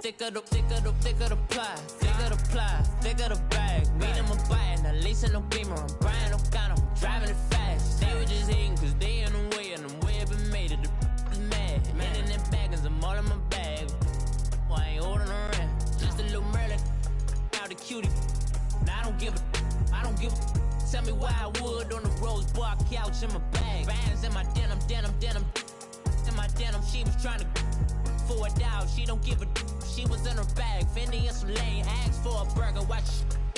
thicker the pie, thicker the ply, thicker the bag. Meet them a bite, now lacing no beamer. I'm Brian O'Connor, driving it fast. They were just hating cause they in the way, and the way I've been made it, the is mad. Man in them baggins, I'm all in my bag. Well, I ain't holding around, just a little Merlin, out the cutie. Now I don't give a. Tell me why I would on the rose bar couch in my bag. Bands in my denim. In my denim, she was trying to forward out. She don't give a. She was in her bag. Fendi and some lane. Asked for a burger. Watch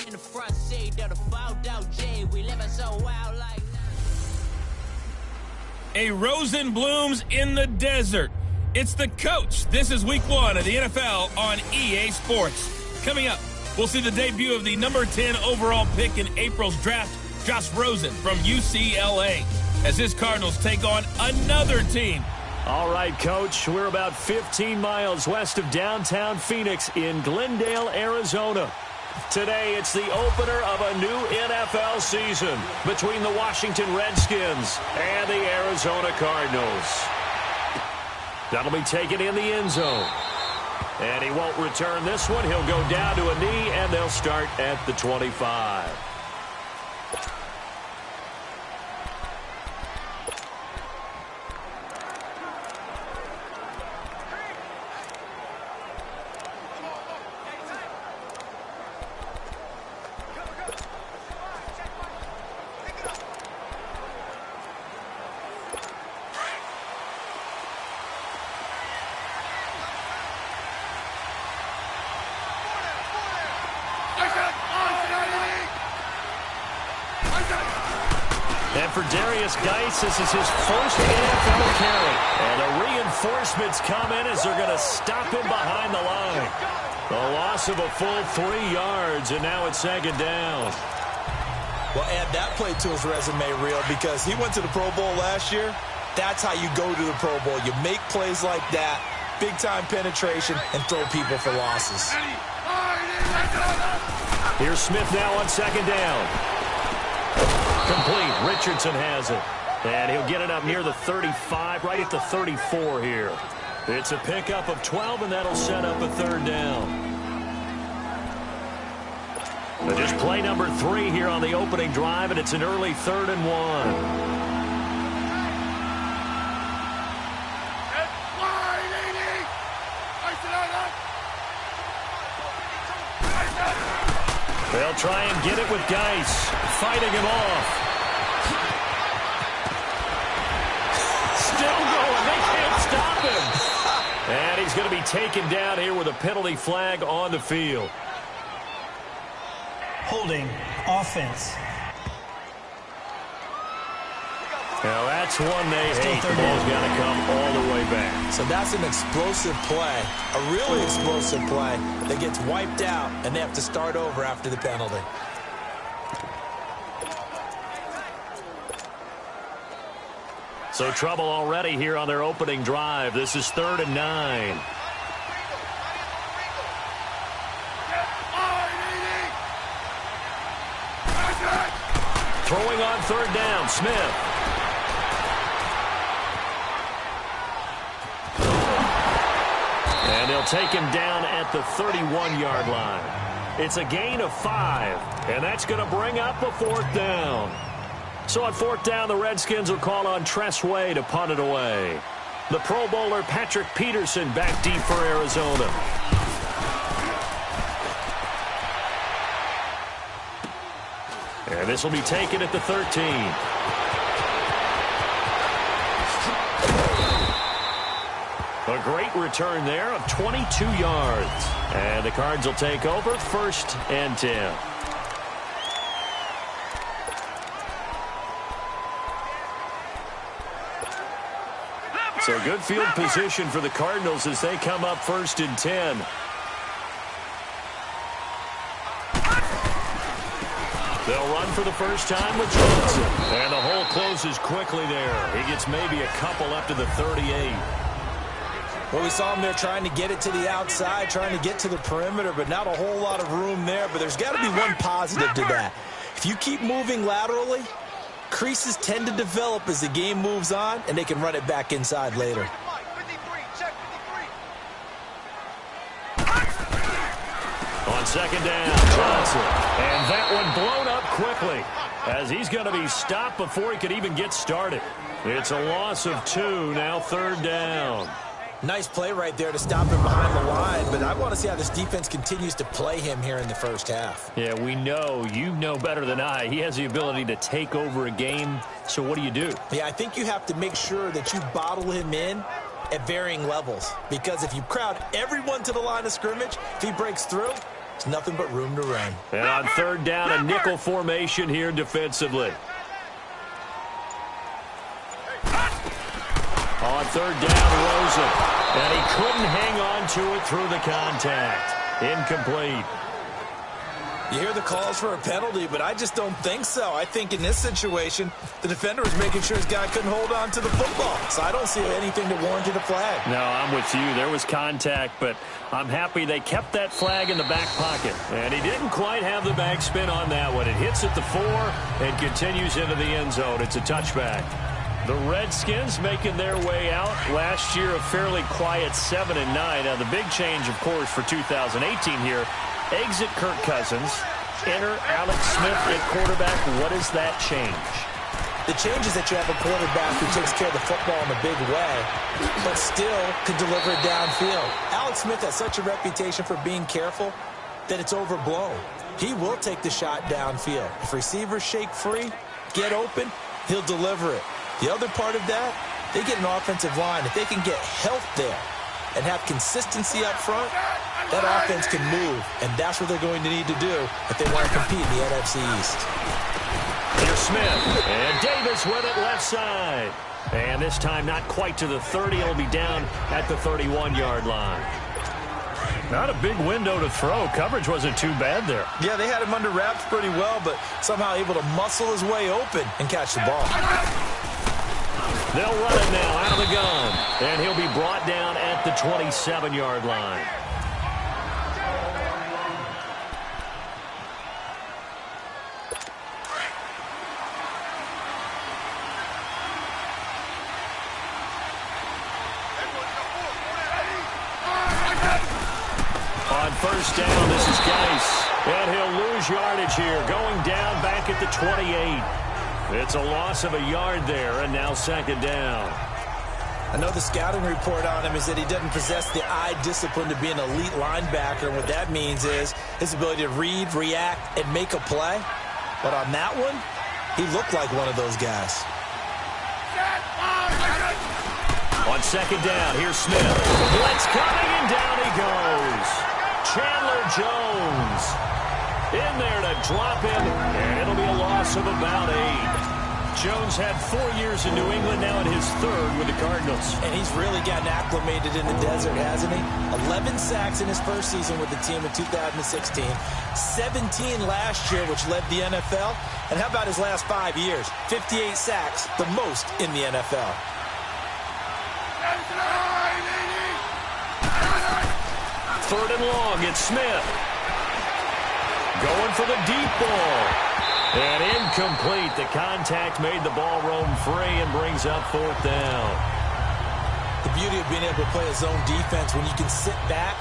in the front seat of the fouled out J. We living so wild like. A rose and blooms in the desert. It's the coach. This is week 1 of the NFL on EA Sports. Coming up, we'll see the debut of the number 10 overall pick in April's draft, Josh Rosen from UCLA, as his Cardinals take on another team. All right, Coach, we're about 15 miles west of downtown Phoenix in Glendale, Arizona. Today, it's the opener of a new NFL season between the Washington Redskins and the Arizona Cardinals. That'll be taken in the end zone. And he won't return this one. He'll go down to a knee, and they'll start at the 25. This is his first NFL carry. And the reinforcements come in as they're going to stop him behind the line. A loss of a full 3 yards, and now it's second down. Well, add that play to his resume, Real, because he went to the Pro Bowl last year. That's how you go to the Pro Bowl. You make plays like that, big-time penetration, and throw people for losses. Here's Smith now on second down. Complete. Richardson has it. And he'll get it up near the 35, right at the 34 here. It's a pickup of 12, and that'll set up a third down. But just play number 3 here on the opening drive, and it's an early 3rd and 1. They'll try and get it with Geis, fighting him off. Still going. They can't stop him. And he's going to be taken down here with a penalty flag on the field. Holding offense. Now that's one they hate. The ball's got to come all the way back. So that's an explosive play, a really explosive play that gets wiped out, and they have to start over after the penalty. So trouble already here on their opening drive. This is 3rd and 9. Throwing on 3rd down, Smith. And they'll take him down at the 31-yard line. It's a gain of 5, and that's going to bring up a 4th down. So on 4th down, the Redskins will call on Tress Way to punt it away. The Pro Bowler Patrick Peterson back deep for Arizona. And this will be taken at the 13. A great return there of 22 yards. And the Cards will take over 1st and 10. So good field position for the Cardinals as they come up 1st and 10. They'll run for the first time with Johnson. And the hole closes quickly there. He gets maybe a couple up to the 38. Well, we saw him there trying to get it to the outside, trying to get to the perimeter, but not a whole lot of room there. But there's got to be one positive to that. If you keep moving laterally, creases tend to develop as the game moves on, and they can run it back inside later. second down, Johnson. And that one blown up quickly as he's going to be stopped before he could even get started. It's a loss of 2, now third down. Nice play right there to stop him behind the line, but I want to see how this defense continues to play him here in the first half. Yeah, we know. You know better than I. He has the ability to take over a game, so what do you do? Yeah, I think you have to make sure that you bottle him in at varying levels, because if you crowd everyone to the line of scrimmage, if he breaks through, there's nothing but room to run. And on third down, a nickel formation here defensively. On third down, Rosen. And he couldn't hang on to it through the contact. Incomplete. You hear the calls for a penalty, but I just don't think so. I think in this situation, the defender was making sure his guy couldn't hold on to the football. So I don't see anything to warrant a flag. No, I'm with you. There was contact, but I'm happy they kept that flag in the back pocket. And he didn't quite have the backspin on that one. It hits at the 4 and continues into the end zone. It's a touchback. The Redskins making their way out. Last year, a fairly quiet 7-9. Now, the big change, of course, for 2018 here, exit Kirk Cousins, enter Alex Smith at quarterback. What does that change? The change is that you have a quarterback who takes care of the football in a big way, but still can deliver it downfield. Alex Smith has such a reputation for being careful that it's overblown. He will take the shot downfield. If receivers shake free, get open, he'll deliver it. The other part of that, they get an offensive line. If they can get health there and have consistency up front, that offense can move, and that's what they're going to need to do if they want to compete in the NFC East. Here's Smith, and Davis with it left side. And this time not quite to the 30. It'll be down at the 31-yard line. Not a big window to throw. Coverage wasn't too bad there. Yeah, they had him under wraps pretty well, but somehow able to muscle his way open and catch the ball. They'll run it now out of the gun, and he'll be brought down at the 27-yard line. On first down, this is Geis, and he'll lose yardage here, going down back at the 28. It's a loss of a yard there, and now second down. I know the scouting report on him is that he doesn't possess the eye discipline to be an elite linebacker. And what that means is his ability to read, react, and make a play. But on that one, he looked like one of those guys. On second down, here's Smith. Blitz coming, and down he goes. Chandler Jones in there to drop him, and it'll be a loss of about 8. Jones had 4 years in New England, now in his 3rd with the Cardinals. And he's really gotten acclimated in the desert, hasn't he? 11 sacks in his first season with the team in 2016. 17 last year, which led the NFL. And how about his last 5 years? 58 sacks, the most in the NFL. Third and long, it's Smith. Going for the deep ball. And incomplete. The contact made the ball roam free and brings up fourth down. The beauty of being able to play a zone defense, when you can sit back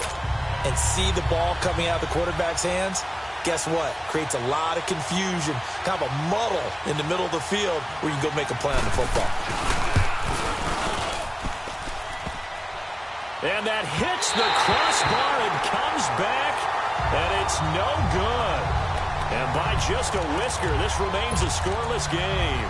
and see the ball coming out of the quarterback's hands, guess what? Creates a lot of confusion, kind of a muddle in the middle of the field where you can go make a play on the football. And that hits the crossbar and comes back, and it's no good. And by just a whisker, this remains a scoreless game.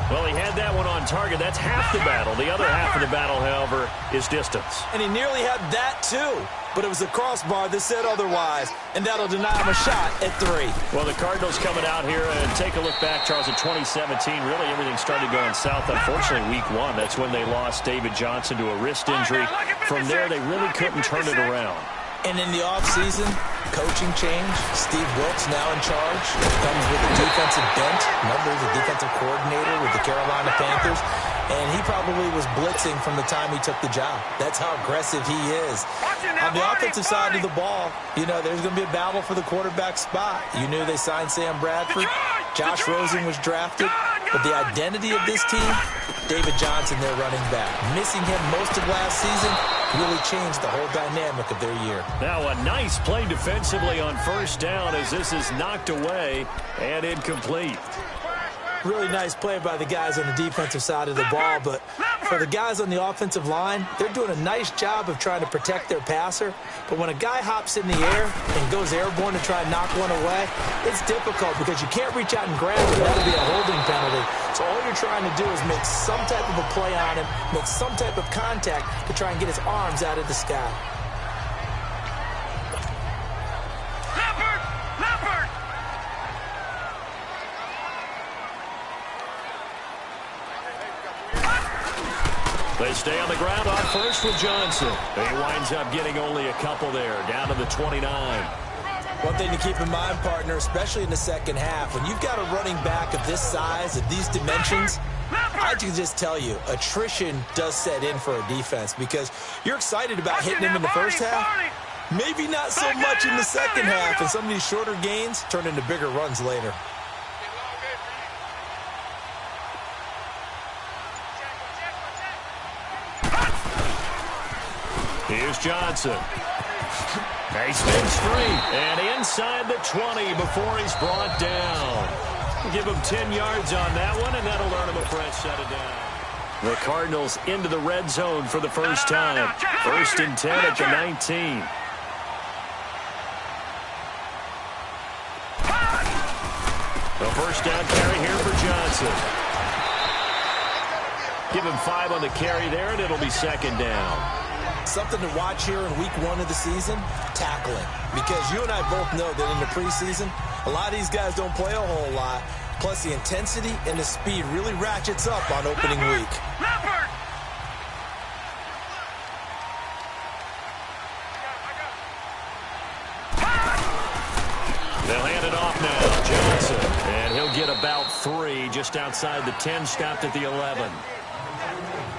Well, he had that one on target. That's half the battle. The other half of the battle, however, is distance. And he nearly had that, too. But it was the crossbar that said otherwise, and that'll deny him a shot at 3. Well, the Cardinals coming out here, and take a look back, Charles, in 2017, really everything started going south. Unfortunately, week 1, that's when they lost David Johnson to a wrist injury. From there, they really couldn't turn it around. And in the offseason, coaching change. Steve Wilkes now in charge. Comes with a defensive bent. Remember, he's a defensive coordinator with the Carolina Panthers. And he probably was blitzing from the time he took the job. That's how aggressive he is. On the offensive side of the ball, you know, there's going to be a battle for the quarterback spot. You knew they signed Sam Bradford. Josh Rosen was drafted. But the identity of this team, David Johnson, their running back. Missing him most of last season, really changed the whole dynamic of their year. Now a nice play defensively on first down as this is knocked away and incomplete. Really nice play by the guys on the defensive side of the ball, but for the guys on the offensive line, they're doing a nice job of trying to protect their passer. But when a guy hops in the air and goes airborne to try and knock one away, it's difficult because you can't reach out and grab it. That'll be a holding penalty. So all you're trying to do is make some type of a play on him, make some type of contact to try and get his arms out of the sky. They stay on the ground on first with Johnson. He winds up getting only a couple there, down to the 29. One thing to keep in mind, partner, especially in the second half, when you've got a running back of this size, of these dimensions, I can just tell you, attrition does set in for a defense because you're excited about hitting him in the first half. Maybe not so much in the second half, and some of these shorter gains turn into bigger runs later. Here's Johnson. He spins free and inside the 20 before he's brought down. Give him 10 yards on that one, and that'll earn him a fresh set of down. The Cardinals into the red zone for the first time. First and 10 at the 19. A first down carry here for Johnson. Give him 5 on the carry there, and it'll be second down. Something to watch here in week 1 of the season, tackling. Because you and I both know that in the preseason, a lot of these guys don't play a whole lot. Plus, the intensity and the speed really ratchets up on opening week. They'll hand it off now, Johnson. And he'll get about 3 just outside the 10, stopped at the 11.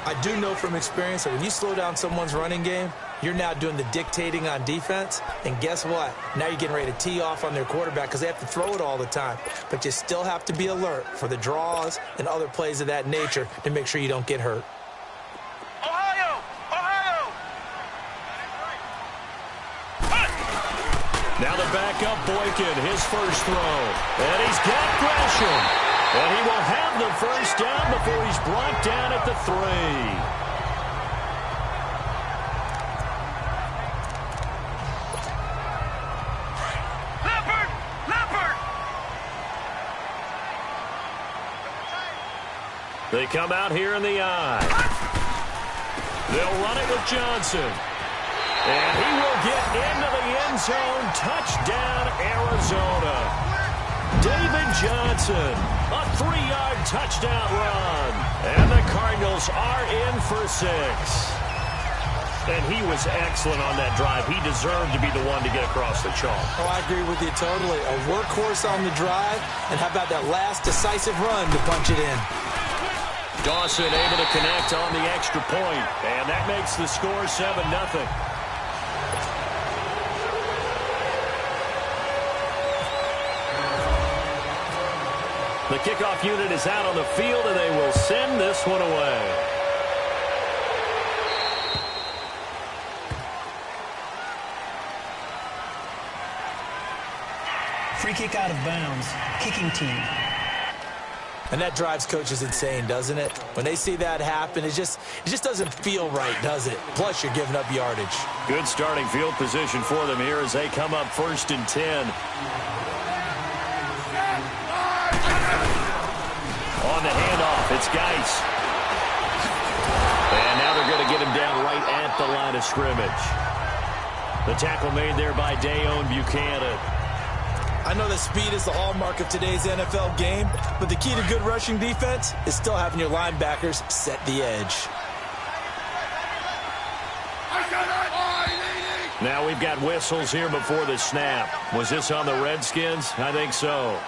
I do know from experience that when you slow down someone's running game, you're now doing the dictating on defense. And guess what? Now you're getting ready to tee off on their quarterback because they have to throw it all the time. But you still have to be alert for the draws and other plays of that nature to make sure you don't get hurt. Ohio! Now the backup Boykin, his first throw. And he's got Gresham. And he will have the first down before he's brought down at the 3. Leopard! They come out here in the I. They'll run it with Johnson. And he will get into the end zone. Touchdown, Arizona. David Johnson, a 3-yard touchdown run. And the Cardinals are in for 6. And he was excellent on that drive. He deserved to be the one to get across the chalk. Oh, I agree with you totally. A workhorse on the drive. And how about that last decisive run to punch it in? Dawson able to connect on the extra point. And that makes the score 7-0. The kickoff unit is out on the field, and they will send this one away. Free kick out of bounds. Kicking team. And that drives coaches insane, doesn't it? When they see that happen, it just doesn't feel right, does it? Plus, you're giving up yardage. Good starting field position for them here as they come up first and 10. On the handoff, it's Geis. And now they're going to get him down right at the line of scrimmage. The tackle made there by Dayon Buchanan. I know that speed is the hallmark of today's NFL game, but the key to good rushing defense is still having your linebackers set the edge. Now we've got whistles here before the snap. Was this on the Redskins? I think so.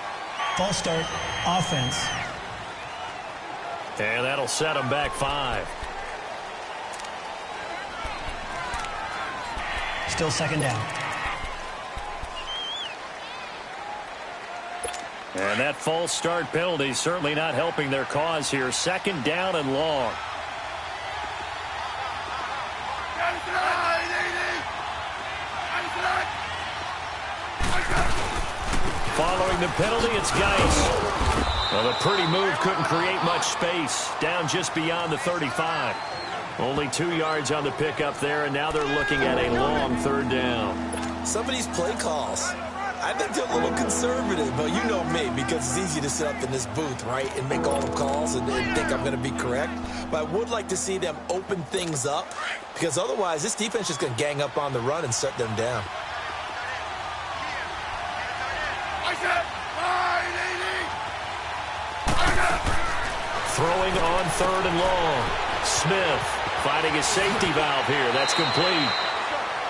False start, offense. And that'll set them back 5. Still second down. And that false start penalty certainly not helping their cause here. Second down and long. Following the penalty, it's Geis. Well, a pretty move couldn't create much space. Down just beyond the 35. Only 2 yards on the pickup there, and now they're looking at a long third down. Some of these play calls, I think they're a little conservative, but you know me, because it's easy to sit up in this booth, right, and make all the calls and think I'm going to be correct. But I would like to see them open things up, because otherwise this defense is going to gang up on the run and shut them down. Throwing on third and long. Smith finding a safety valve here. That's complete.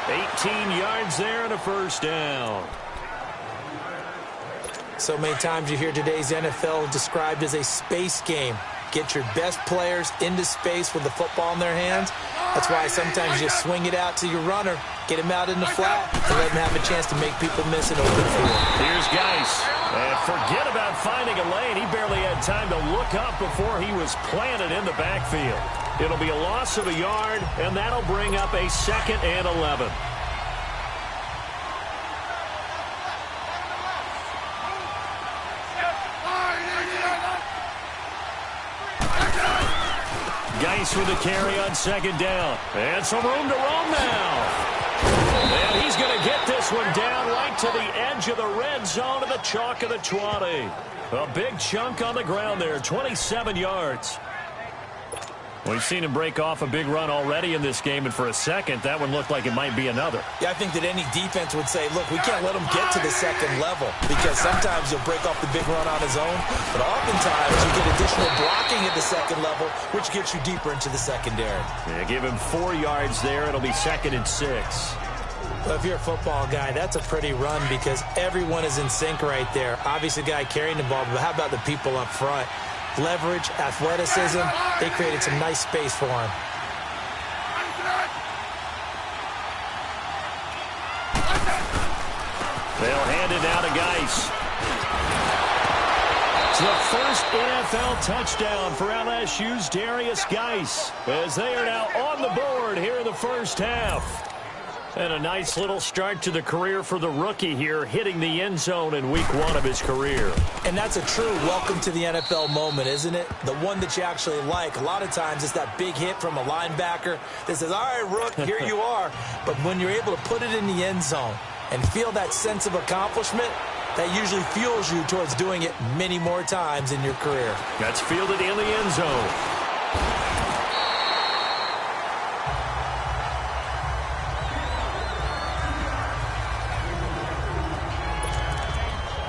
18 yards there and a first down. So many times you hear today's NFL described as a space game. Get your best players into space with the football in their hands. That's why sometimes you just swing it out to your runner, get him out in the flat, and let him have a chance to make people miss an open field. Here's Geis. And forget about finding a lane. He barely had time to look up before he was planted in the backfield. It'll be a loss of a yard, and that'll bring up a 2nd and 11. Geis with a carry on 2nd down. And some room to roam now. And he's going to get this one down right to the edge of the red zone of the chalk of the 20. A big chunk on the ground there, 27 yards. We've seen him break off a big run already in this game, and for a second, that one looked like it might be another. Yeah, I think that any defense would say, look, we can't let him get to the 2nd level, because sometimes he'll break off the big run on his own, but oftentimes you get additional blocking at the 2nd level, which gets you deeper into the secondary. Yeah, give him 4 yards there. It'll be 2nd and 6. Well, if you're a football guy, that's a pretty run because everyone is in sync right there. Obviously, the guy carrying the ball, but how about the people up front? Leverage, athleticism, they created some nice space for him. They'll hand it now to Geis. It's the first NFL touchdown for LSU's Darius Geis, as they are now on the board here in the first half. And a nice little start to the career for the rookie here, hitting the end zone in week 1 of his career. And that's a true welcome to the NFL moment, isn't it? The one that you actually like. A lot of times it's that big hit from a linebacker that says, all right, Rook, here you are. But when you're able to put it in the end zone and feel that sense of accomplishment, that usually fuels you towards doing it many more times in your career. That's fielded in the end zone.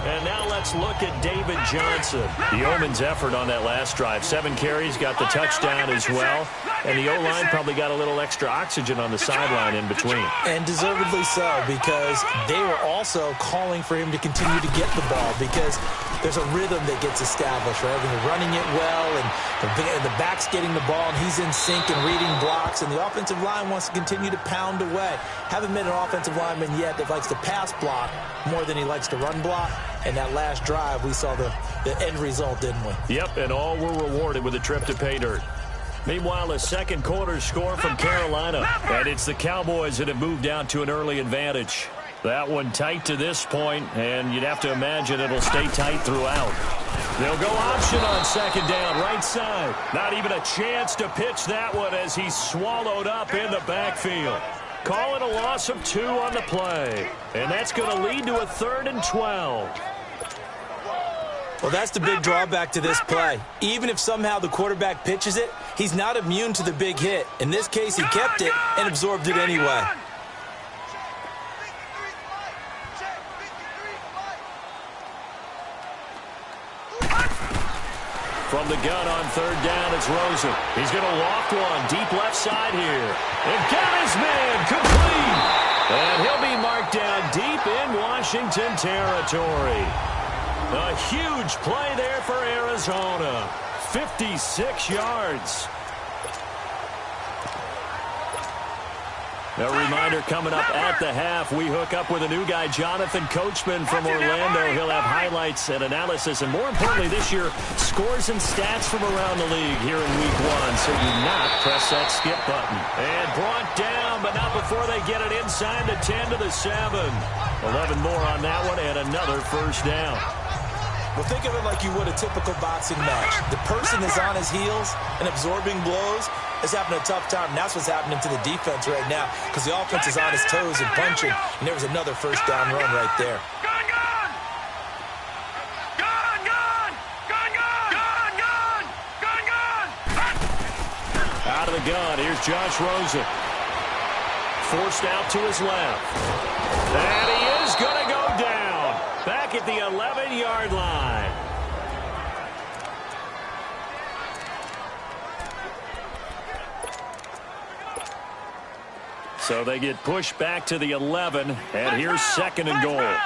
And now let's look at David Johnson. The Yeoman's effort on that last drive. 7 carries, got the touchdown as well. And the O-line probably got a little extra oxygen on the sideline in between. And deservedly so, because they were also calling for him to continue to get the ball, because there's a rhythm that gets established, right? When you're running it well and the back's getting the ball and he's in sync and reading blocks, and the offensive line wants to continue to pound away. Haven't met an offensive lineman yet that likes to pass block more than he likes to run block. And that last drive, we saw the end result, didn't we? Yep, and all were rewarded with a trip to pay dirt. Meanwhile, a second quarter score from Carolina. And it's the Cowboys that have moved out to an early advantage. That one tight to this point, and you'd have to imagine it'll stay tight throughout. They'll go option on 2nd down, right side. Not even a chance to pitch that one as he's swallowed up in the backfield. Call it a loss of 2 on the play. And that's going to lead to a 3rd and 12. Well, that's the big drawback to this play. Even if somehow the quarterback pitches it, he's not immune to the big hit. In this case, he kept it and absorbed it anyway. From the gun on 3rd down, it's Rosen. He's going to loft one deep left side here. And got his man complete. And he'll be marked down deep in Washington territory. A huge play there for Arizona. 56 yards. A reminder coming up at the half, we hook up with a new guy, Jonathan Coachman from Orlando. He'll have highlights and analysis, and more importantly this year, scores and stats from around the league here in Week 1. So do not press that skip button. And brought down, but not before they get it inside the 10 to the 7. 11 more on that one, and another first down. Well, think of it like you would a typical boxing match. The person is on his heels and absorbing blows is having a tough time. And that's what's happening to the defense right now because the offense is on his toes and punching. And there was another first down run right there. Gun, gun! Gun, gun! Gun, gun! Gun, gun! Gun, gun! Out of the gun, here's Josh Rosen. Forced out to his left. And he is going to go down. Back at the 11-yard line. So they get pushed back to the 11, and here's second and goal. Here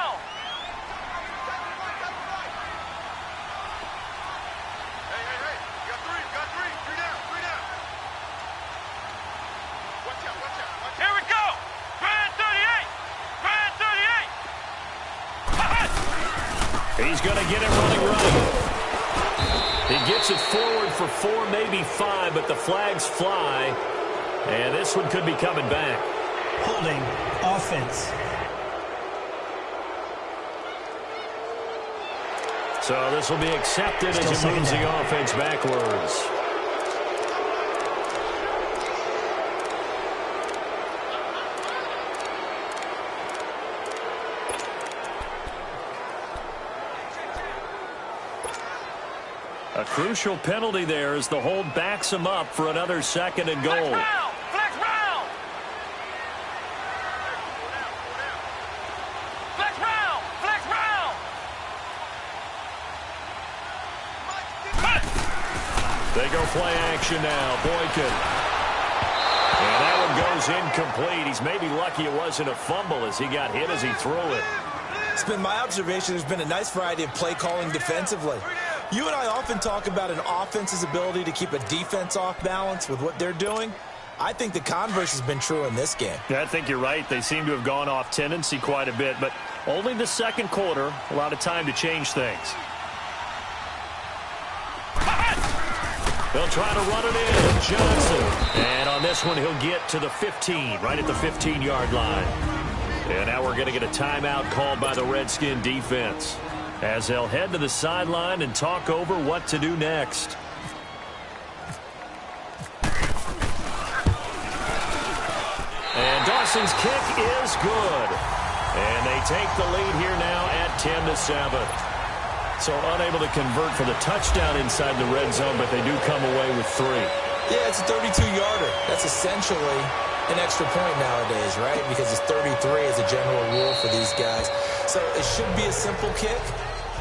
we go! Grand 38! Grand 38! He's going to get it running right. He gets it forward for 4, maybe 5, but the flags fly. And this one could be coming back. Holding offense. So this will be accepted as he moves the offense backwards. A crucial penalty there as the hold backs him up for another second and goal. Flex round! Flex round! Flex round! Flex round! They go play action now. Boykin. And that one goes incomplete. He's maybe lucky it wasn't a fumble as he got hit as he threw it. It's been my observation there's been a nice variety of play calling defensively. You and I often talk about an offense's ability to keep a defense off balance with what they're doing. I think the converse has been true in this game. Yeah, I think you're right. They seem to have gone off tendency quite a bit, but only the second quarter, a lot of time to change things. They'll try to run it in. Johnson. And on this one, he'll get to the 15, right at the 15-yard line. And now we're going to get a timeout called by the Redskin defense as they'll head to the sideline and talk over what to do next. And Dawson's kick is good. And they take the lead here now at 10-7. So unable to convert for the touchdown inside the red zone, but they do come away with 3. Yeah, it's a 32-yarder. That's essentially an extra point nowadays, right? Because it's 33 as a general rule for these guys. So it should be a simple kick.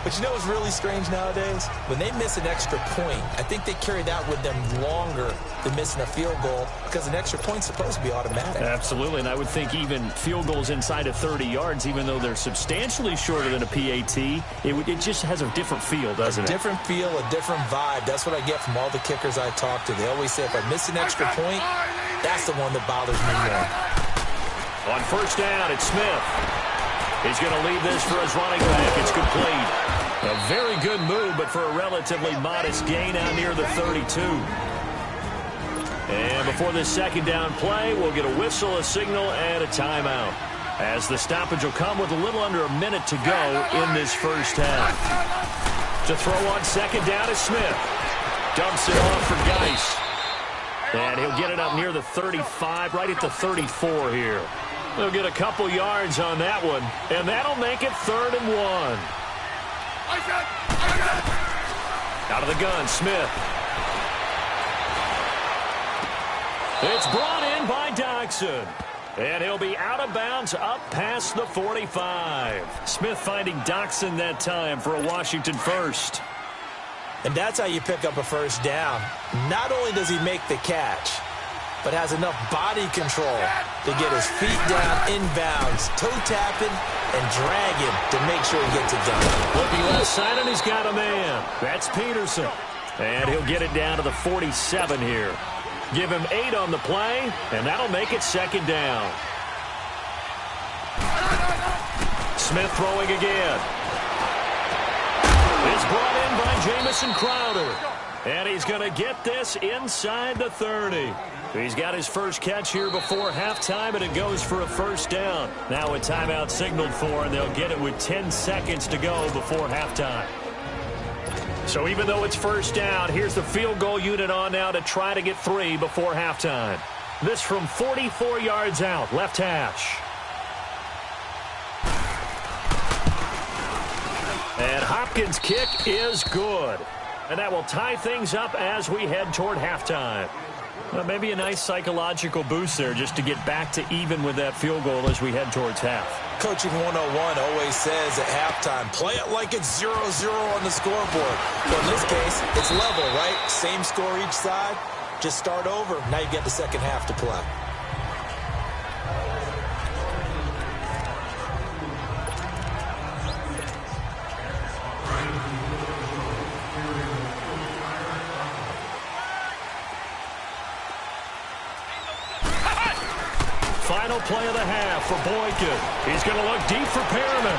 But you know what's really strange nowadays? When they miss an extra point, I think they carry that with them longer than missing a field goal because an extra point's supposed to be automatic. Absolutely, and I would think even field goals inside of 30 yards, even though they're substantially shorter than a PAT, it just has a different feel, doesn't it? A different feel, a different vibe. That's what I get from all the kickers I talk to. They always say if I miss an extra point, that's the one that bothers me more. On first down, it's Smith. He's going to leave this for his running back. It's complete. A very good move, but for a relatively modest gain out near the 32. And before this second down play, we'll get a whistle, a signal, and a timeout. As the stoppage will come with a little under a minute to go in this first half. To throw on second down is Smith. Dumps it off for Geis. And he'll get it up near the 35, right at the 34 here. They'll get a couple yards on that one, and that'll make it 3rd and 1. Out of the gun, Smith. It's brought in by Doxson. And he'll be out of bounds up past the 45. Smith finding Doxson that time for a Washington first. And that's how you pick up a first down. Not only does he make the catch, but has enough body control to get his feet down inbounds, toe tapping, and dragging to make sure he gets it done. Looking left side, and he's got a man. That's Peterson. And he'll get it down to the 47 here. Give him 8 on the play, and that'll make it second down. Smith throwing again. It's brought in by Jamison Crowder. And he's going to get this inside the 30. He's got his first catch here before halftime, and it goes for a first down. Now a timeout signaled for, and they'll get it with 10 seconds to go before halftime. So even though it's first down, here's the field goal unit on now to try to get 3 before halftime. This from 44 yards out, left hash. And Hopkins' kick is good. And that will tie things up as we head toward halftime. Well, maybe a nice psychological boost there just to get back to even with that field goal as we head towards half. Coaching 101 always says at halftime, play it like it's 0-0 on the scoreboard. Well, in this case, it's level, right? Same score each side. Just start over. Now you get the second half to play. Final play of the half for Boykin. He's going to look deep for Perriman.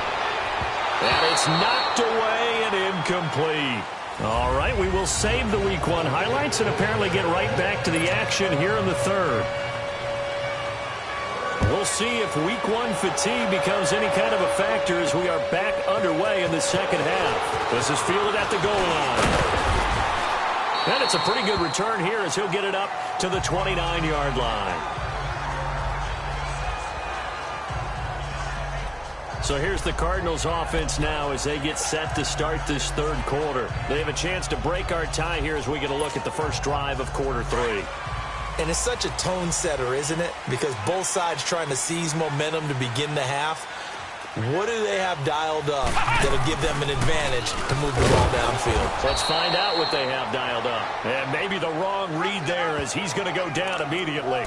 And it's knocked away and incomplete. All right, we will save the Week 1 highlights and apparently get right back to the action here in the third. We'll see if Week 1 fatigue becomes any kind of a factor as we are back underway in the second half. This is fielded at the goal line. And it's a pretty good return here as he'll get it up to the 29-yard line. So here's the Cardinals offense now as they get set to start this third quarter. They have a chance to break our tie here as we get a look at the first drive of quarter 3. And it's such a tone setter, isn't it? Because both sides trying to seize momentum to begin the half. What do they have dialed up that'll give them an advantage to move the ball downfield? Let's find out what they have dialed up. And maybe the wrong read there as he's going to go down immediately.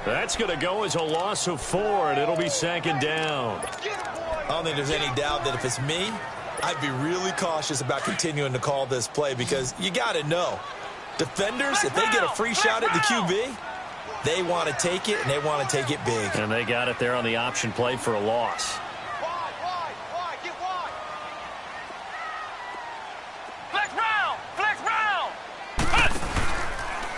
That's going to go as a loss of 4, and it'll be second down. I don't think there's any doubt that if it's me, I'd be really cautious about continuing to call this play because you got to know. Defenders, if they get a free shot at the QB, they want to take it, and they want to take it big. And they got it there on the option play for a loss.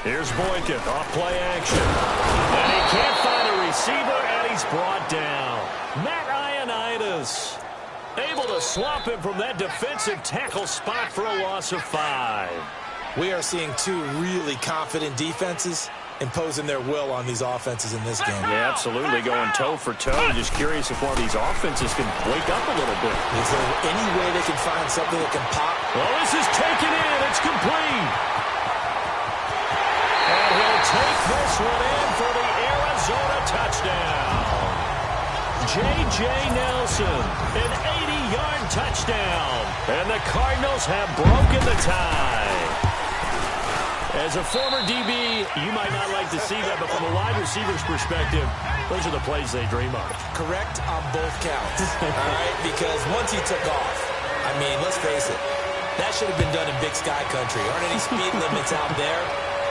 Here's Boykin, off play action. And he can't find a receiver, and he's brought down. Matt Ioannidis able to swap him from that defensive tackle spot for a loss of 5. We are seeing 2 really confident defenses imposing their will on these offenses in this game. Yeah, absolutely, going toe for toe. Just curious if one of these offenses can wake up a little bit. Is there any way they can find something that can pop? Well, this is taken in. It's complete. And he'll take this one in for the Arizona touchdown. J.J. Nelson, an 80-yard touchdown. And the Cardinals have broken the tie. As a former DB, you might not like to see that, but from a wide receiver's perspective, those are the plays they dream of. Correct on both counts, all right? Because once he took off, I mean, let's face it, that should have been done in Big Sky Country. Aren't any speed limits out there?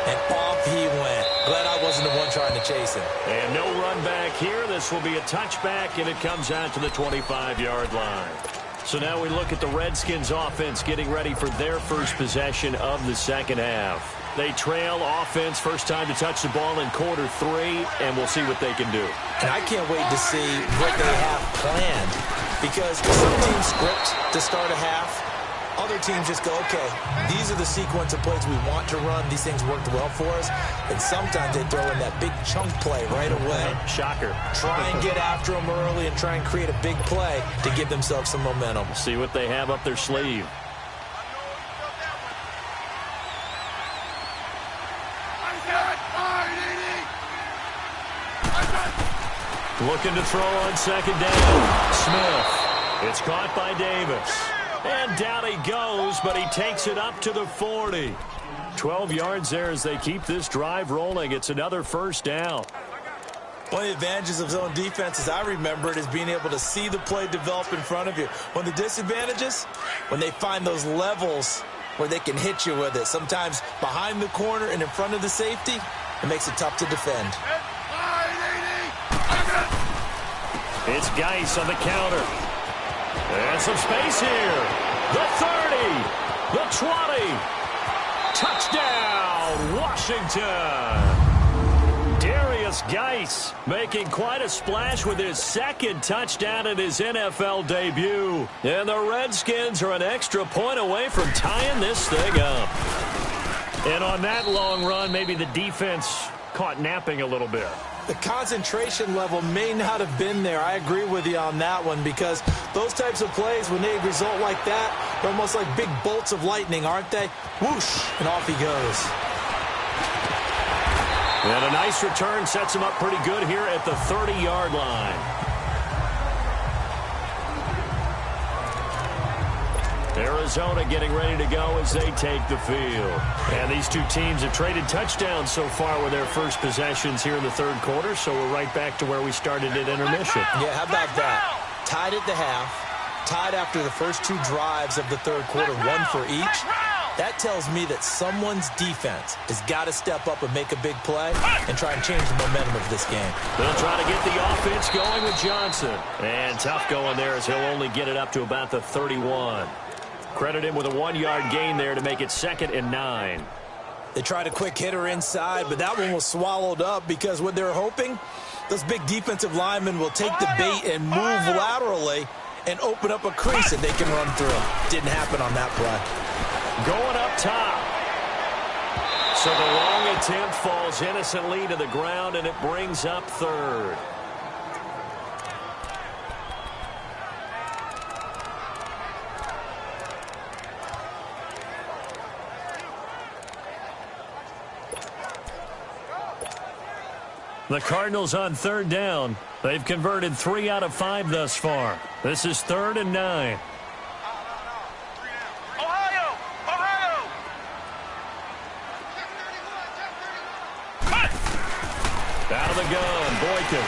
And off he went. Glad I wasn't the one trying to chase him. And no run back here. This will be a touchback, and it comes out to the 25-yard line. So now we look at the Redskins offense getting ready for their first possession of the second half. They trail offense, first time to touch the ball in quarter 3, and we'll see what they can do. And I can't wait to see what they have planned. Because some teams script to start a half. Other teams just go, okay, these are the sequence of plays we want to run. These things worked well for us. And sometimes they throw in that big chunk play right away. Shocker. Try and get after them early and try and create a big play to give themselves some momentum. See what they have up their sleeve. Looking to throw on second down. Smith. It's caught by Davis. And down he goes, but he takes it up to the 40. 12 yards there as they keep this drive rolling. It's another first down. One of the advantages of zone defense, as I remember it, is being able to see the play develop in front of you. One of the disadvantages, when they find those levels where they can hit you with it, sometimes behind the corner and in front of the safety, It makes it tough to defend. It's Geis on the counter. And some space here. The 30. The 20. Touchdown, Washington. Darius Geis making quite a splash with his second touchdown in his NFL debut. And the Redskins are an extra point away from tying this thing up. And on that long run, maybe the defense caught napping a little bit. The concentration level may not have been there. I agree with you on that one, because those types of plays, when they result like that, they're almost like big bolts of lightning, aren't they? Whoosh, and off he goes. And a nice return sets him up pretty good here at the 30-yard line. Arizona getting ready to go as they take the field. And these two teams have traded touchdowns so far with their first possessions here in the third quarter, so we're right back to where we started at intermission. Yeah, how about that? Tied at the half, tied after the first two drives of the third quarter, one for each. That tells me that someone's defense has got to step up and make a big play and try and change the momentum of this game. They'll try to get the offense going with Johnson. And tough going there as he'll only get it up to about the 31. Credit him with a 1-yard gain there to make it 2nd and 9. They tried a quick hitter inside, but that one was swallowed up because what they're hoping, those big defensive linemen will take the bait and move laterally and open up a crease that they can run through. Didn't happen on that play. Going up top. So the long attempt falls innocently to the ground, and it brings up 3rd. The Cardinals on 3rd down. They've converted 3 out of 5 thus far. This is 3rd and 9. Out of the gun, Boykin.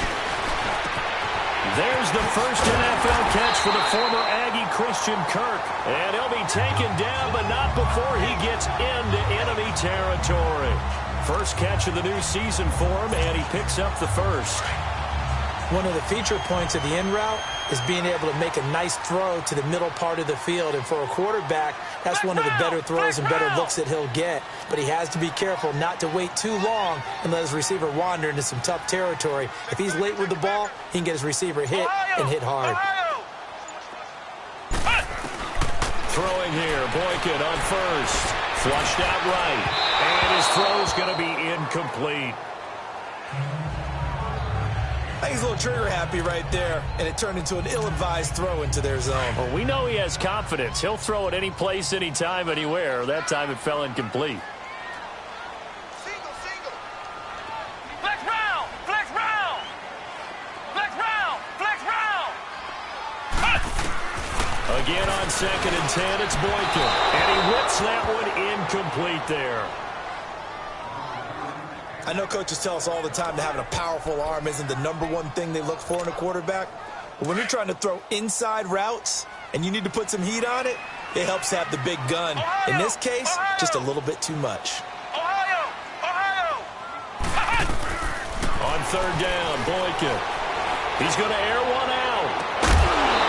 There's the first NFL catch for the former Aggie Christian Kirk. And he'll be taken down, but not before he gets into enemy territory. First catch of the new season for him, and he picks up the first. One of the feature points of the in route is being able to make a nice throw to the middle part of the field. And for a quarterback, that's one of the better throws and better looks that he'll get. But he has to be careful not to wait too long and let his receiver wander into some tough territory. If he's late with the ball, he can get his receiver hit and hit hard. Throwing here, Boykin on first. Flushed out right. And his throw's going to be incomplete. I think he's a little trigger happy right there, and it turned into an ill-advised throw into their zone. Well, we know he has confidence. He'll throw it any place, anytime, anywhere. That time it fell incomplete. Single. Flex round. Again on 2nd and 10, it's Boykin. And he whips that one incomplete there. I know coaches tell us all the time that having a powerful arm isn't the #1 thing they look for in a quarterback. But when you're trying to throw inside routes and you need to put some heat on it, it helps to have the big gun. In this case, just a little bit too much. On 3rd down, Boykin. He's going to air one out.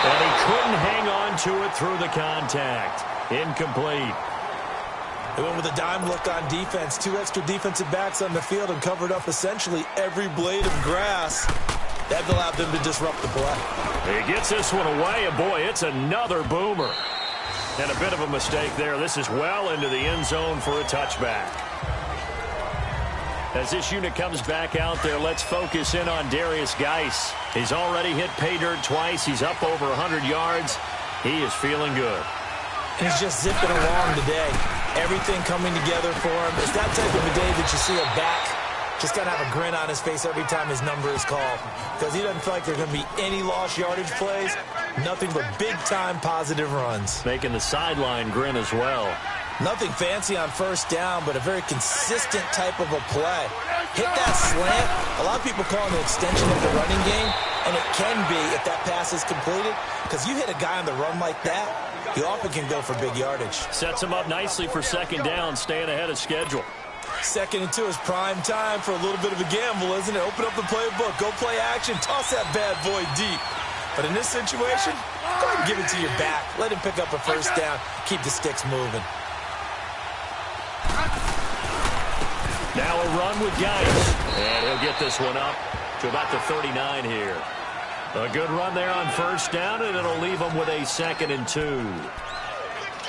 And he couldn't hang on to it through the contact. Incomplete. They went with a dime look on defense. 2 extra defensive backs on the field and covered up essentially every blade of grass. That allowed them to disrupt the play. He gets this one away, and boy, it's another boomer. And a bit of a mistake there. This is well into the end zone for a touchback. As this unit comes back out there, let's focus in on Darius Geis. He's already hit pay dirt twice. He's up over 100 yards. He is feeling good. He's just zipping along today. Everything coming together for him. It's that type of a day that you see a back just got to have a grin on his face every time his number is called, because he doesn't feel like there's going to be any lost yardage plays. Nothing but big-time positive runs. Making the sideline grin as well. Nothing fancy on 1st down, but a very consistent type of a play. Hit that slant. A lot of people call it an extension of the running game, and it can be if that pass is completed, because you hit a guy on the run like that, you often can go for big yardage. Sets him up nicely for 2nd down, staying ahead of schedule. 2nd and 2 is prime time for a little bit of a gamble, isn't it? Open up the playbook, go play action, toss that bad boy deep. But in this situation, go ahead and give it to your back. Let him pick up a first down, keep the sticks moving. Now a run with Geis. And he'll get this one up to about the 39 here. A good run there on first down, and it'll leave him with a 2nd and 2.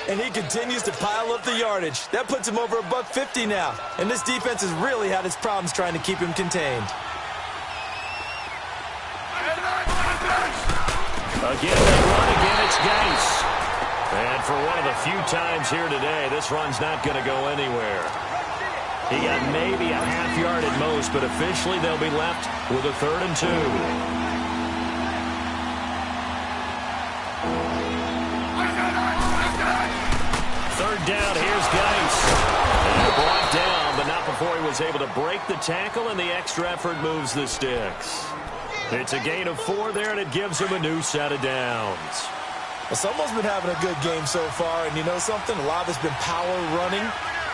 And he continues to pile up the yardage. That puts him over $150 now. And this defense has really had its problems trying to keep him contained. Again, that run. Again, it's Geis. And for one of the few times here today, this run's not going to go anywhere. He got maybe a half yard at most, but officially they'll be left with a 3rd and 2. Third down, here's Geis. And brought down, but not before he was able to break the tackle, and the extra effort moves the sticks. It's a gain of 4 there, and it gives him a new set of downs. Well, someone's been having a good game so far, and you know something? A lot of it's been power running.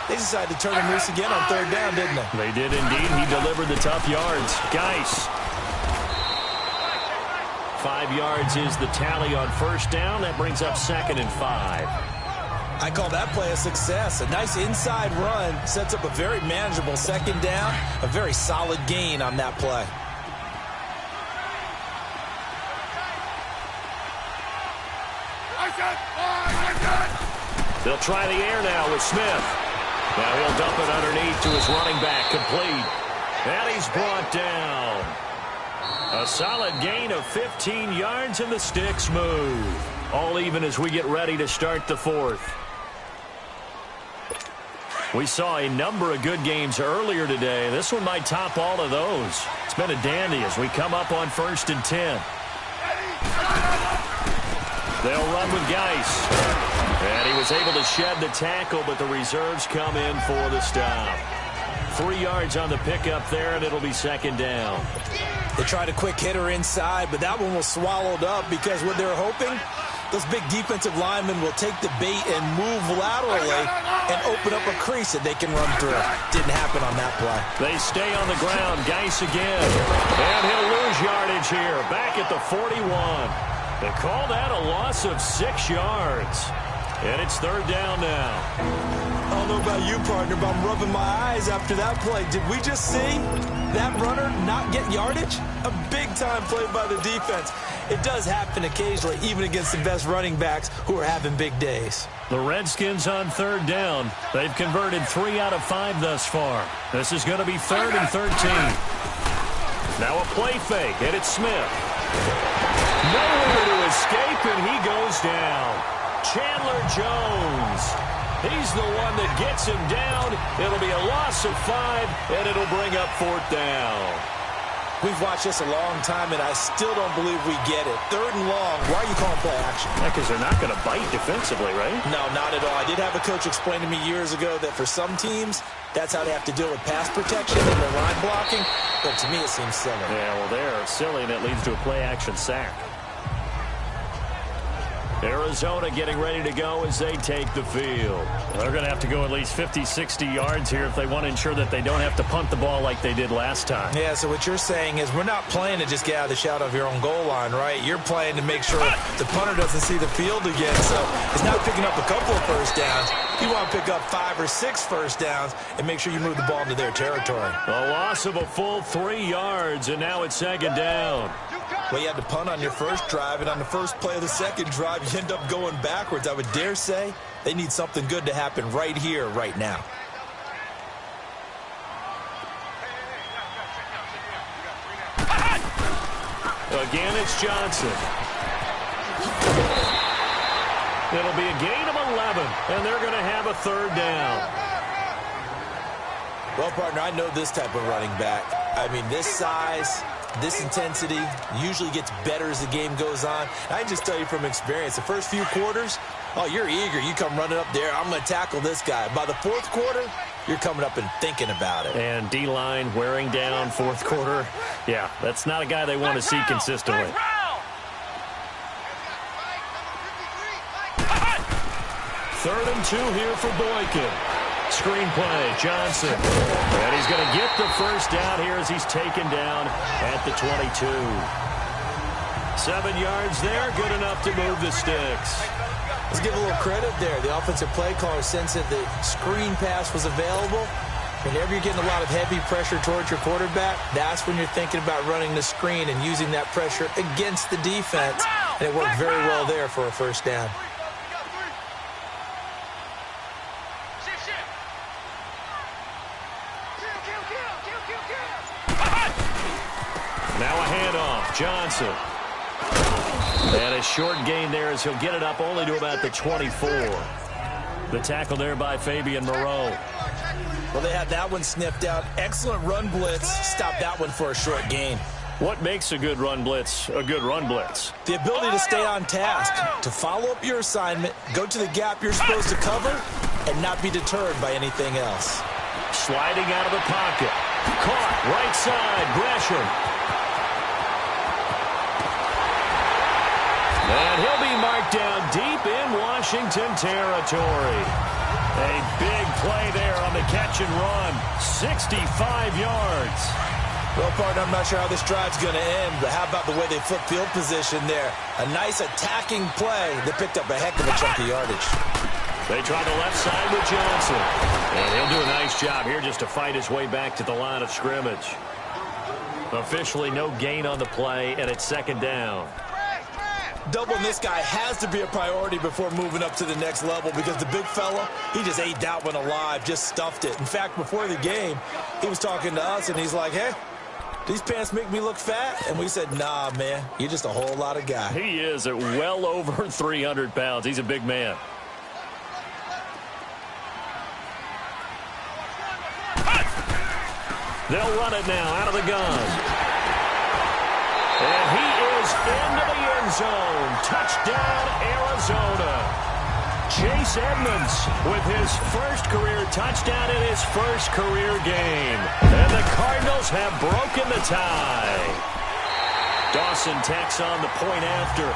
They decided to turn him loose again on 3rd down, didn't they? They did indeed. He delivered the tough yards. Geis. 5 yards is the tally on first down. That brings up 2nd and 5. I call that play a success. A nice inside run sets up a very manageable 2nd down. A very solid gain on that play. They'll try the air now with Smith. Now he'll dump it underneath to his running back, complete. And he's brought down. A solid gain of 15 yards, and the sticks move. All even as we get ready to start the 4th. We saw a number of good games earlier today. This one might top all of those. It's been a dandy as we come up on 1st and 10. They'll run with Geis. And he was able to shed the tackle, but the reserves come in for the stop. 3 yards on the pickup there, and it'll be 2nd down. They tried a quick hitter inside, but that one was swallowed up because what they're hoping, those big defensive linemen will take the bait and move laterally and open up a crease that they can run through. Didn't happen on that play. They stay on the ground. Geis again. And he'll lose yardage here. Back at the 41. They call that a loss of 6 yards. And it's 3rd down now. I don't know about you, partner, but I'm rubbing my eyes after that play. Did we just see that runner not get yardage? A big-time play by the defense. It does happen occasionally, even against the best running backs who are having big days. The Redskins on 3rd down. They've converted 3 out of 5 thus far. This is going to be 3rd and 13. Now a play fake, and it's Smith. Nowhere to escape, and he goes down. Chandler Jones. He's the one that gets him down. It'll be a loss of 5, and it'll bring up 4th down. We've watched this a long time, and I still don't believe we get it. 3rd and long. Why are you calling play action? Because they're not going to bite defensively, right? No, not at all. I did have a coach explain to me years ago that for some teams, that's how they have to deal with pass protection and their line blocking. But to me, it seems silly. Yeah, well, they're silly, and it leads to a play action sack. Arizona getting ready to go as they take the field. They're going to have to go at least 50, 60 yards here if they want to ensure that they don't have to punt the ball like they did last time. Yeah, so what you're saying is we're not playing to just get out of the shadow of your own goal line, right? You're playing to make sure the punter doesn't see the field again. So it's not picking up a couple of first downs. You want to pick up 5 or 6 first downs and make sure you move the ball into their territory. A loss of a full 3 yards, and now it's 2nd down. Well, you had to punt on your first drive, and on the first play of the second drive, you end up going backwards. I would dare say they need something good to happen right here, right now. Again, it's Johnson. It'll be a gain of 11, and they're going to have a 3rd down. Well, partner, I know this type of running back. I mean, this size, this intensity usually gets better as the game goes on. I can just tell you from experience, the first few quarters, oh, you're eager. You come running up there, I'm going to tackle this guy. By the 4th quarter, you're coming up and thinking about it. And D-line wearing down 4th quarter. Yeah, that's not a guy they want to see consistently. 3rd and 2 here for Boykin. screenplay. Johnson. And he's going to get the first down here as he's taken down at the 22. 7 yards there, good enough to move the sticks. Let's give a little credit there. The offensive play caller sensed that the screen pass was available. Whenever you're getting a lot of heavy pressure towards your quarterback, that's when you're thinking about running the screen and using that pressure against the defense. And it worked very well there for a first down. Now a handoff. Johnson. And a short gain there as he'll get it up only to about the 24. The tackle there by Fabian Moreau. Well, they had that one sniffed out. Excellent run blitz. Stop that one for a short gain. What makes a good run blitz a good run blitz? The ability to stay on task, to follow up your assignment, go to the gap you're supposed to cover, and not be deterred by anything else. Sliding out of the pocket. Caught. Right side. Gresham. And he'll be marked down deep in Washington territory. A big play there on the catch and run. 65 yards. Well, partner, I'm not sure how this drive's going to end, but how about the way they flip field position there? A nice attacking play that picked up a heck of a chunk of yardage. They try the left side with Johnson. And he'll do a nice job here just to fight his way back to the line of scrimmage. Officially no gain on the play, and it's second down. Doubling this guy has to be a priority before moving up to the next level because the big fella, he just ate that one alive, just stuffed it. In fact, before the game, he was talking to us, and he's like, hey, these pants make me look fat? And we said, nah, man, you're just a whole lot of guy. He is at well over 300 pounds. He's a big man. They'll run it now out of the gun. And he is into the end zone. Touchdown, Arizona. Chase Edmonds with his first career touchdown in his first career game. And the Cardinals have broken the tie. Dawson tacks on the point after.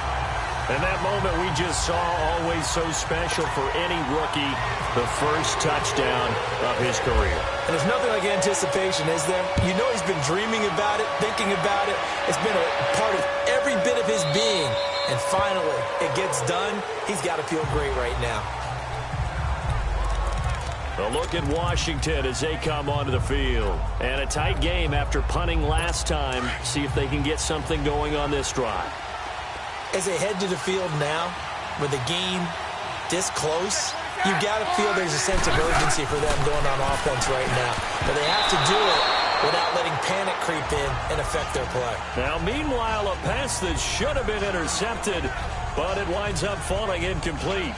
And that moment we just saw, always so special for any rookie, the first touchdown of his career. And there's nothing like anticipation, is there? You know he's been dreaming about it, thinking about it. It's been a part of every bit of his being. And finally, it gets done. He's got to feel great right now. A look at Washington as they come onto the field. And a tight game after punting last time. See if they can get something going on this drive. As they head to the field now, with the game this close, you've got to feel there's a sense of urgency for them going on offense right now. But they have to do it without letting panic creep in and affect their play. Now, meanwhile, a pass that should have been intercepted, but it winds up falling incomplete.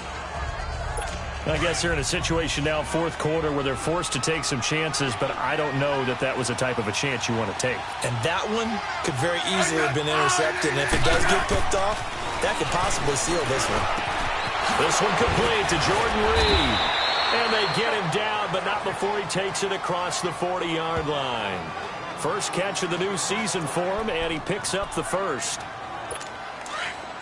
I guess they're in a situation now, fourth quarter, where they're forced to take some chances, but I don't know that that was the type of a chance you want to take. And that one could very easily have been intercepted, and if it does get picked off, that could possibly seal this one. This one complete to Jordan Reed. And they get him down, but not before he takes it across the 40-yard line. First catch of the new season for him, and he picks up the first.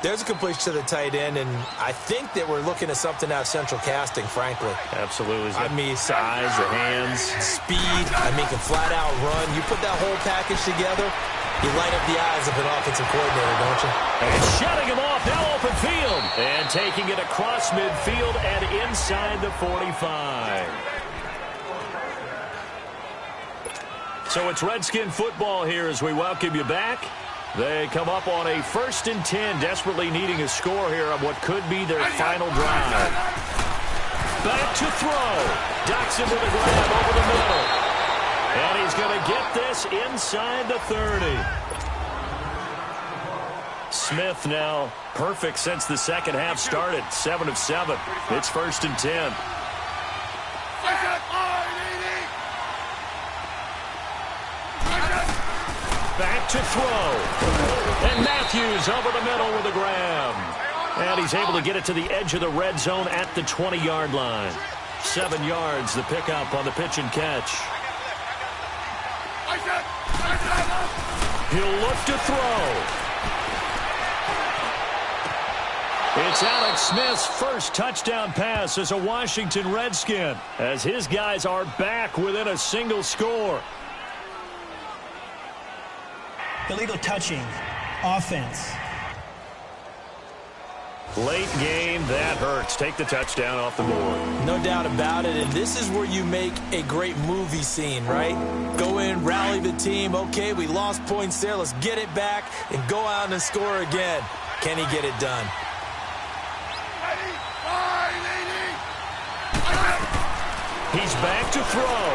There's a completion to the tight end, and I think that we're looking at something out of central casting, frankly. Absolutely. I mean, size, the hands. Speed. I mean, can flat out run. You put that whole package together, you light up the eyes of an offensive coordinator, don't you? And shutting him off, now open field. And taking it across midfield and inside the 45. So it's Redskin football here as we welcome you back. They come up on a 1st and 10, desperately needing a score here on what could be their final drive. Back to throw. Dotson with a grab over the middle. And he's going to get this inside the 30. Smith now perfect since the second half started. 7 of 7. It's 1st and 10. Back to throw. And Matthews over the middle with a grab. And he's able to get it to the edge of the red zone at the 20-yard line. 7 yards, the pickup on the pitch and catch. He'll look to throw. It's Alex Smith's first touchdown pass as a Washington Redskin, as his guys are back within a single score. Illegal touching. Offense. Late game, that hurts. Take the touchdown off the board. No doubt about it, and this is where you make a great movie scene, right? Go in, rally the team. Okay, we lost points there. Let's get it back and go out and score again. Can he get it done? He's back to throw.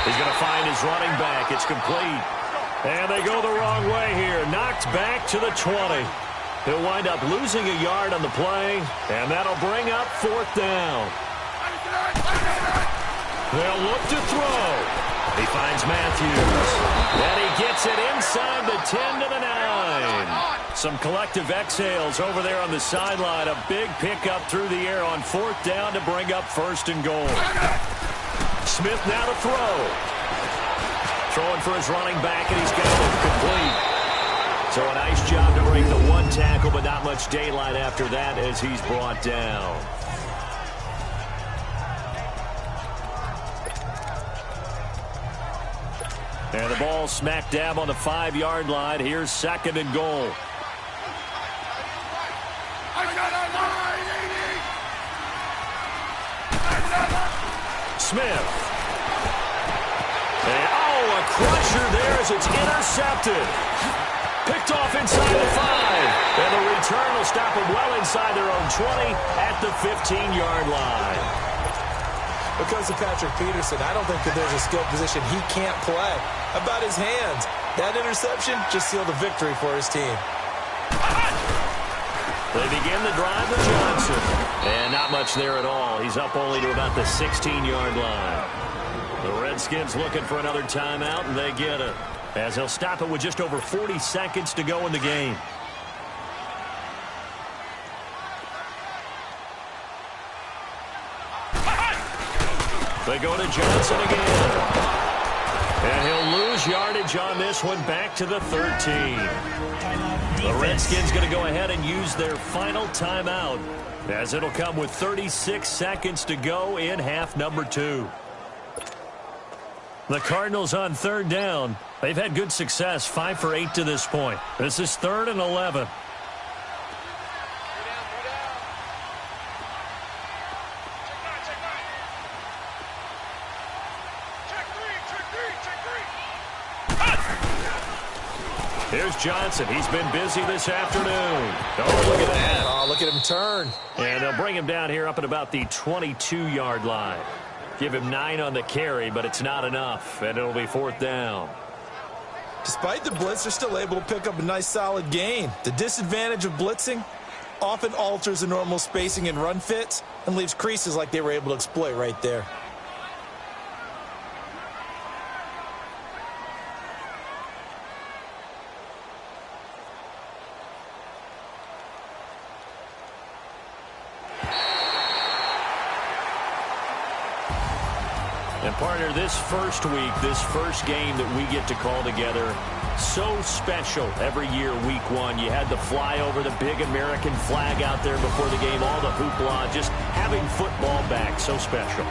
He's going to find his running back. It's complete. And they go the wrong way here. Knocked back to the 20. He'll wind up losing a yard on the play, and that'll bring up 4th down. They'll look to throw. He finds Matthews. And he gets it inside the 10 to the 9. Some collective exhales over there on the sideline. A big pickup through the air on 4th down to bring up 1st and goal. Smith now to throw. Throwing for his running back, and he's got it complete. So a nice job to break the 1 tackle, but not much daylight after that as he's brought down. And the ball smack dab on the 5-yard line. Here's 2nd and goal. Smith. And, a crusher there as it's intercepted. Picked off inside the 5. And the return will stop them well inside their own 20 at the 15-yard line. Because of Patrick Peterson, I don't think that there's a skill position he can't play. How about his hands? That interception just sealed a victory for his team. They begin the drive with Johnson. And not much there at all. He's up only to about the 16-yard line. The Redskins looking for another timeout, and they get it, as they'll stop it with just over 40 seconds to go in the game. They go to Johnson again. And he'll lose yardage on this one, back to the 13. The Redskins going to go ahead and use their final timeout, as it'll come with 36 seconds to go in half number 2. The Cardinals on 3rd down. They've had good success, 5 for 8 to this point. This is 3rd and 11. Here's Johnson. He's been busy this afternoon. Oh, look at that. Oh, look at him turn. And they'll bring him down here up at about the 22-yard line. Give him 9 on the carry, but it's not enough, and it'll be 4th down. Despite the blitz, they're still able to pick up a nice solid gain. The disadvantage of blitzing often alters the normal spacing and run fits and leaves creases like they were able to exploit right there. And partner, this first week, this first game that we get to call together, so special every year, week 1. You had the flyover, the big American flag out there before the game, all the hoopla, just having football back, so special.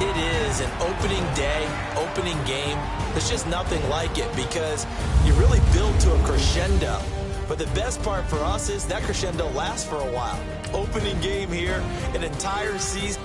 It is an opening day, opening game. There's just nothing like it because you really build to a crescendo. But the best part for us is that crescendo lasts for a while. Opening game here, an entire season.